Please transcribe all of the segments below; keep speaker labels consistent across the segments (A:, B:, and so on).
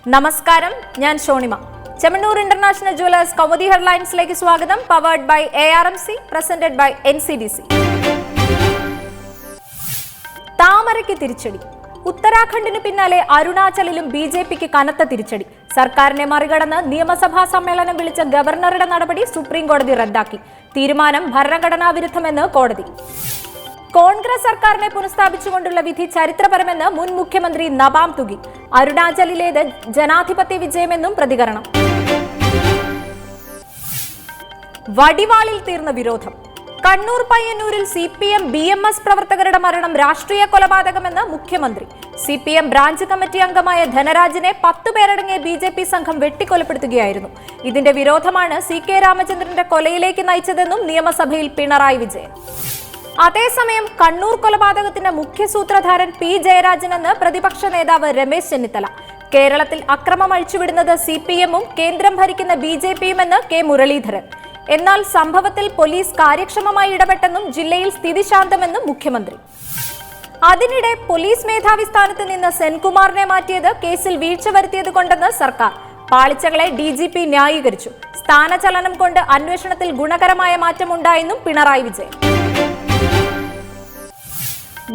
A: നമസ്കാരം, ഞാൻ ഷോണിമ. ചെമ്മണ്ണൂർ ഇന്റർനാഷണൽ ജുവലേഴ്സ് കൗമുദി ഹെഡ്ലൈൻസിലേക്ക് സ്വാഗതം. Powered by ARMC, presented by NCDC. താമരയ്ക്ക് തിരിച്ചടി. ഉത്തരാഖണ്ഡിന് പിന്നാലെ അരുണാചലിലും BJPക്ക് കനത്ത തിരിച്ചടി. സർക്കാരിനെ മറികടന്ന് നിയമസഭാ സമ്മേളനം വിളിച്ച ഗവർണറുടെ നടപടി സുപ്രീം കോടതി റദ്ദാക്കി. തീരുമാനം ഭരണഘടനാ വിരുദ്ധമെന്ന് കോടതി. കോൺഗ്രസ് സർക്കാരിനെ പുനഃസ്ഥാപിച്ചുകൊണ്ടുള്ള വിധി ചരിത്രപരമെന്ന് മുൻ മുഖ്യമന്ത്രി നബാം തുകി. അരുണാചലിലേത് ജനാധിപത്യ വിജയമെന്നും പ്രതികരണം. വടിവാളിൽ തീർന്ന വിരോധം. കണ്ണൂർ പയ്യന്നൂരിൽ CPM BMS പ്രവർത്തകരുടെ മരണം രാഷ്ട്രീയ കൊലപാതകമെന്ന് മുഖ്യമന്ത്രി. CPM ബ്രാഞ്ച് കമ്മിറ്റി അംഗമായ ധനരാജിനെ 10 പേരടങ്ങിയ BJP സംഘം വെട്ടിക്കൊലപ്പെടുത്തുകയായിരുന്നു. ഇതിന്റെ വിരോധമാണ് CK രാമചന്ദ്രന്റെ കൊലയിലേക്ക് നയിച്ചതെന്നും നിയമസഭയിൽ പിണറായി വിജയൻ. അതേസമയം കണ്ണൂർ കൊലപാതകത്തിന്റെ മുഖ്യ സൂത്രധാരൻ P ജയരാജൻ എന്ന് പ്രതിപക്ഷ നേതാവ് രമേശ് ചെന്നിത്തല. കേരളത്തിൽ അക്രമം അഴിച്ചുവിടുന്നത് CPM-ഉം കേന്ദ്രം ഭരിക്കുന്ന BJP-യുമെന്ന് K മുരളീധരൻ. എന്നാൽ സംഭവത്തിൽ പോലീസ് കാര്യക്ഷമമായി ഇടപെട്ടെന്നും ജില്ലയിൽ സ്ഥിതി ശാന്തമെന്നും മുഖ്യമന്ത്രി. അതിനിടെ പോലീസ് മേധാവി സ്ഥാനത്ത് നിന്ന് സെൻകുമാറിനെ മാറ്റിയത് കേസിൽ വീഴ്ച വരുത്തിയത് കൊണ്ടെന്ന് സർക്കാർ. പാളിച്ചകളെ DGP ന്യായീകരിച്ചു. സ്ഥാനചലനം കൊണ്ട് അന്വേഷണത്തിൽ ഗുണകരമായ മാറ്റമുണ്ടായെന്നും പിണറായി വിജയൻ.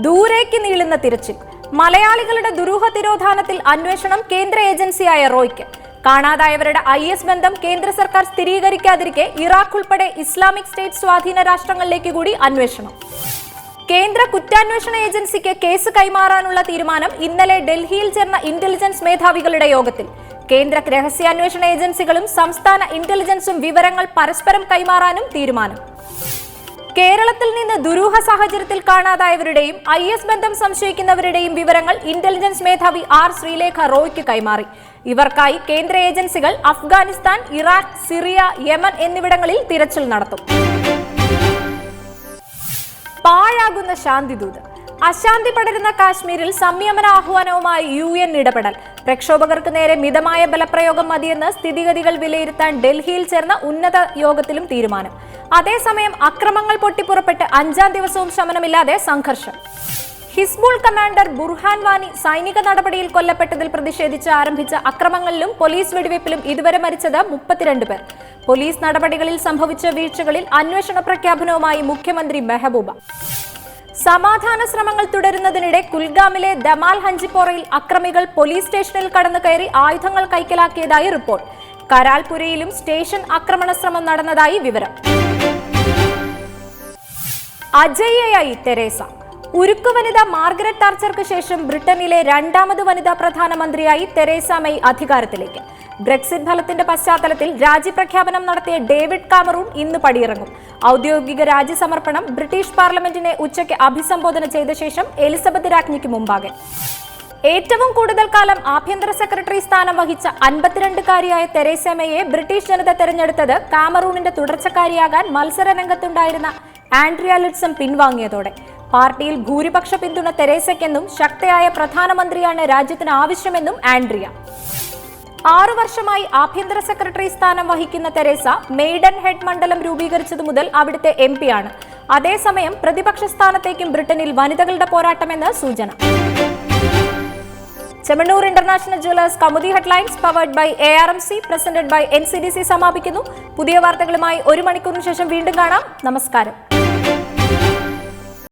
A: ദൂരേക്ക് നീളുന്ന തിരച്ചിൽ. മലയാളികളുടെ ദുരൂഹ തിരോധാനത്തിൽ അന്വേഷണം കേന്ദ്ര ഏജൻസിയായ റോയ്ക്ക്. കാണാതായവരുടെ IS ബന്ധം കേന്ദ്ര സർക്കാർ സ്ഥിരീകരിക്കാതിരിക്കെ ഇറാഖ് ഉൾപ്പെടെ ഇസ്ലാമിക് സ്റ്റേറ്റ് സ്വാധീന രാഷ്ട്രങ്ങളിലേക്ക് കൂടി അന്വേഷണം. കേന്ദ്ര കുറ്റാന്വേഷണ ഏജൻസിക്ക് കേസ് കൈമാറാനുള്ള തീരുമാനം ഇന്നലെ ഡൽഹിയിൽ ചേർന്ന ഇന്റലിജൻസ് മേധാവികളുടെ യോഗത്തിൽ. കേന്ദ്ര രഹസ്യാന്വേഷണ ഏജൻസികളും സംസ്ഥാന ഇന്റലിജൻസും വിവരങ്ങൾ പരസ്പരം കൈമാറാനും തീരുമാനം. കേരളത്തിൽ നിന്ന് ദുരൂഹ സാഹചര്യത്തിൽ കാണാതായവരുടെയും IS ബന്ധം സംശയിക്കുന്നവരുടെയും വിവരങ്ങൾ ഇന്റലിജൻസ് മേധാവി R ശ്രീലേഖ റോയ്ക്ക് കൈമാറി. ഇവർക്കായി കേന്ദ്ര ഏജൻസികൾ അഫ്ഗാനിസ്ഥാൻ, ഇറാഖ്, സിറിയ, യമൻ എന്നിവിടങ്ങളിൽ തിരച്ചിൽ നടത്തും. പാഴാകുന്ന ശാന്തിദൂത്. അശാന്തി പടരുന്ന കാശ്മീരിൽ സംയമന ആഹ്വാനവുമായി UN ഇടപെടൽ. പ്രക്ഷോഭകർക്ക് നേരെ മിതമായ ബലപ്രയോഗം മതിയെന്ന് സ്ഥിതിഗതികൾ വിലയിരുത്താൻ ഡൽഹിയിൽ ചേർന്ന ഉന്നത യോഗത്തിലും തീരുമാനം. അതേസമയം അക്രമങ്ങൾ പൊട്ടിപ്പുറപ്പെട്ട് 5-ാം ദിവസവും ശമനമില്ലാതെ സംഘർഷം. ഹിസ്ബുൾ കമാൻഡർ ബുർഹാൻ വാനി സൈനിക നടപടിയിൽ കൊല്ലപ്പെട്ടതിൽ പ്രതിഷേധിച്ച് ആരംഭിച്ച അക്രമങ്ങളിലും പോലീസ് വെടിവയ്പിലും ഇതുവരെ മരിച്ചത് 32 പേർ. പോലീസ് നടപടികളിൽ സംഭവിച്ച വീഴ്ചകളിൽ അന്വേഷണ പ്രഖ്യാപനവുമായി മുഖ്യമന്ത്രി മെഹബൂബ. സമാധാന ശ്രമങ്ങൾ തുടരുന്നതിനിടെ കുൽഗാമിലെ ദമാൽ ഹഞ്ചിപ്പോറയിൽ അക്രമികൾ പോലീസ് സ്റ്റേഷനിൽ കടന്നു കയറി ആയുധങ്ങൾ കൈക്കലാക്കിയതായി റിപ്പോർട്ട്. കരാൽപുരയിലും സ്റ്റേഷൻ ആക്രമണ ശ്രമം നടന്നതായി വിവരം. അജയ്യയായി തെരേസ. ഉരുക്കു വനിത മാർഗരറ്റ് താർച്ചർക്ക് ശേഷം ബ്രിട്ടനിലെ 2ാമത് വനിതാ പ്രധാനമന്ത്രിയായി തെരേസ മെയ് അധികാരത്തിലേക്ക്. ബ്രെക്സിറ്റ് ഫലത്തിന്റെ പശ്ചാത്തലത്തിൽ രാജിപ്രഖ്യാപനം നടത്തിയ ഡേവിഡ് കാമറൂൺ ഇന്ന് പടിയിറങ്ങും. ഔദ്യോഗിക രാജിസമർപ്പണം ബ്രിട്ടീഷ് പാർലമെന്റിനെ ഉച്ചയ്ക്ക് അഭിസംബോധന ചെയ്ത ശേഷം എലിസബത്ത് രാജ്ഞിക്ക് മുമ്പാകെ. ഏറ്റവും കൂടുതൽ കാലം ആഭ്യന്തര സെക്രട്ടറി സ്ഥാനം വഹിച്ച 52-കാരിയായ തെരേസ മെയെ ബ്രിട്ടീഷ് ജനത തെരഞ്ഞെടുത്തത് കാമറൂണിന്റെ തുടർച്ചക്കാരിയാകാൻ മത്സര രംഗത്തുണ്ടായിരുന്ന ആൻഡ്രിയ ലിഡ്സം പിൻവാങ്ങിയതോടെ. പാർട്ടിയിൽ ഭൂരിപക്ഷ പിന്തുണ തെരേസയ്ക്കെന്നും ശക്തയായ പ്രധാനമന്ത്രിയാണ് രാജ്യത്തിന് ആവശ്യമെന്നും ആൻഡ്രിയ. 6 വർഷമായി ആഭ്യന്തര സെക്രട്ടറി സ്ഥാനം വഹിക്കുന്ന തെരേസ മെയ്ഡൻ ഹെഡ് മണ്ഡലം രൂപീകരിച്ചതു മുതൽ അവിടുത്തെ MP ആണ്. അതേസമയം പ്രതിപക്ഷ സ്ഥാനത്തേക്കും ബ്രിട്ടനിൽ വനിതകളുടെ പോരാട്ടമെന്ന് സൂചന. Chemmanur international jewellers Kaumudi headlines powered by ARMC, presented by NCDC സമാപിക്കുന്നു. പുതിയ വാർത്തകളുമായി 1 മണിക്കൂറിന് ശേഷം വീണ്ടും കാണാം. നമസ്കാരം.